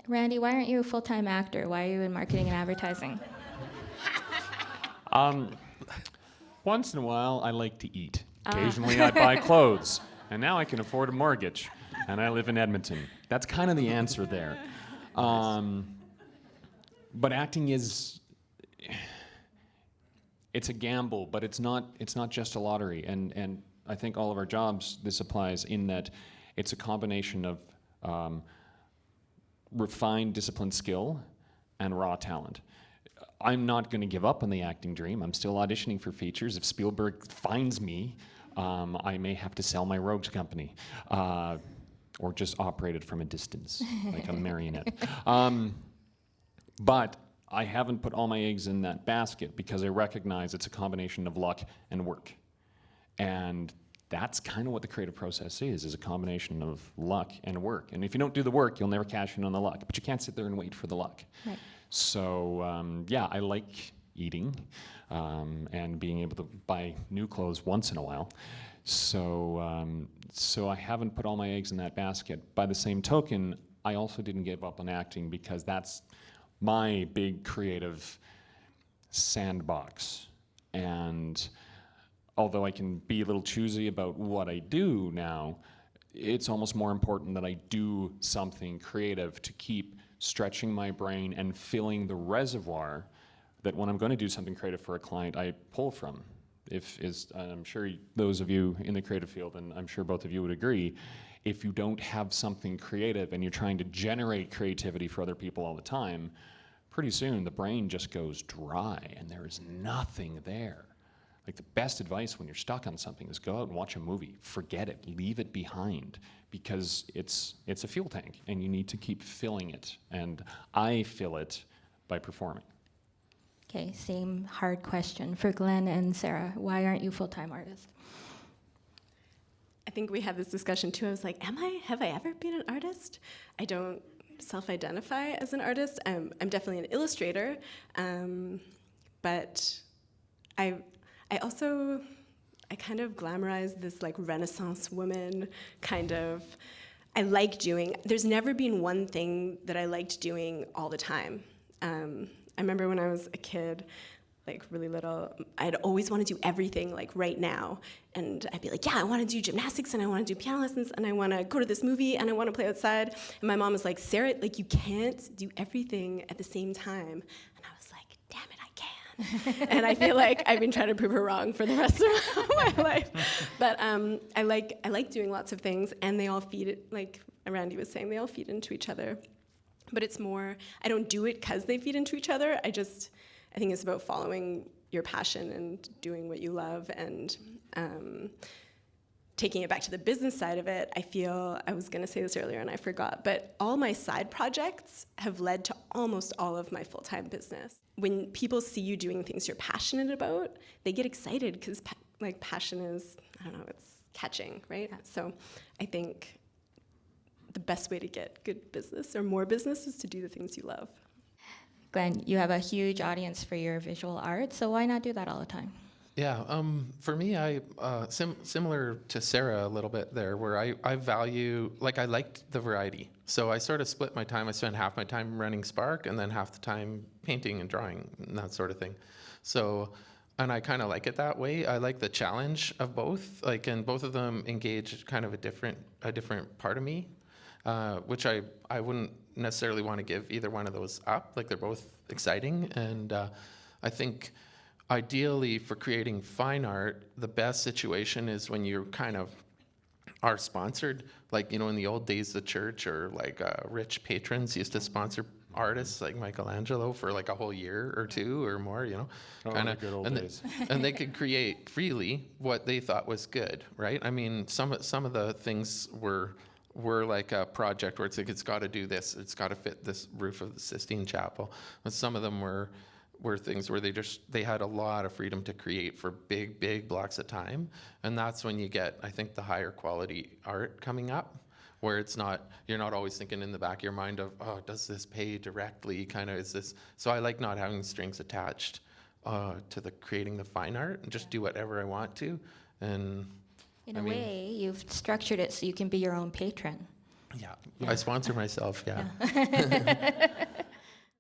Randy, why aren't you a full-time actor? Why are you in marketing and advertising? Once in a while, I like to eat. Occasionally, I buy clothes. And now I can afford a mortgage. And I live in Edmonton. That's kind of the answer there. But acting is... It's a gamble, but it's not just a lottery. And I think all of our jobs, this applies in that it's a combination of refined, disciplined skill and raw talent. I'm not going to give up on the acting dream. I'm still auditioning for features. If Spielberg finds me, I may have to sell my Rogues company or just operate it from a distance like a marionette. But I haven't put all my eggs in that basket because I recognize it's a combination of luck and work. And that's kind of what the creative process is a combination of luck and work. And if you don't do the work, you'll never cash in on the luck. But you can't sit there and wait for the luck. Right. So, yeah, I like eating and being able to buy new clothes once in a while. So, so I haven't put all my eggs in that basket. By the same token, I also didn't give up on acting because that's my big creative sandbox. And although I can be a little choosy about what I do now, it's almost more important that I do something creative to keep stretching my brain and filling the reservoir that when I'm going to do something creative for a client, I pull from. I'm sure those of you in the creative field, and I'm sure both of you would agree, if you don't have something creative and you're trying to generate creativity for other people all the time, pretty soon the brain just goes dry and there is nothing there. Like the best advice when you're stuck on something is go out and watch a movie. Forget it, leave it behind, because it's a fuel tank and you need to keep filling it. And I fill it by performing. Okay, same hard question for Glen and Sarah. Why aren't you full-time artists? I think we had this discussion too. I was like, have I ever been an artist? I don't self-identify as an artist. I'm definitely an illustrator, but I kind of glamorize this like Renaissance woman kind of. I like doing. There's never been one thing that I liked doing all the time. I remember when I was a kid, like really little, I'd always want to do everything like right now. And I'd be like, yeah, I want to do gymnastics and I want to do piano lessons and I want to go to this movie and I want to play outside. And my mom was like, Sarah, like you can't do everything at the same time. And I was like, damn it, I can. And I feel like I've been trying to prove her wrong for the rest of my life. But I like doing lots of things and they all feed it, like Randy was saying, they all feed into each other. But it's more, I don't do it because they feed into each other. I think it's about following your passion and doing what you love and taking it back to the business side of it. I was going to say this earlier and I forgot, but all my side projects have led to almost all of my full-time business. When people see you doing things you're passionate about, they get excited because passion is, I don't know, it's catching, right? Yeah. So I think the best way to get good business or more business is to do the things you love. Glen, you have a huge audience for your visual art, so why not do that all the time? Yeah, for me, I similar to Sarah a little bit there, where I value, like I liked the variety. So I sort of split my time. I spent half my time running Spark and then half the time painting and drawing and that sort of thing. So, and I kind of like it that way. I like the challenge of both, like, and both of them engage kind of a different part of me. Which I wouldn't necessarily want to give either one of those up. Like they're both exciting, and I think ideally for creating fine art, the best situation is when you kind of are sponsored. Like, you know, in the old days, the church or like rich patrons used to sponsor artists like Michelangelo for like a whole year or two or more, you know, the good old days. And they could create freely what they thought was good, right? I mean, some of the things were like a project where it's like, it's got to do this, it's got to fit this roof of the Sistine Chapel. But some of them were things where they had a lot of freedom to create for big blocks of time. And that's when you get, I think, the higher quality art coming up, where you're not always thinking in the back of your mind of, oh, does this pay directly, kind of, is this, so I like not having strings attached to the creating the fine art and just do whatever I want to. And In a way, you've structured it so you can be your own patron. Yeah, I sponsor myself. Yeah.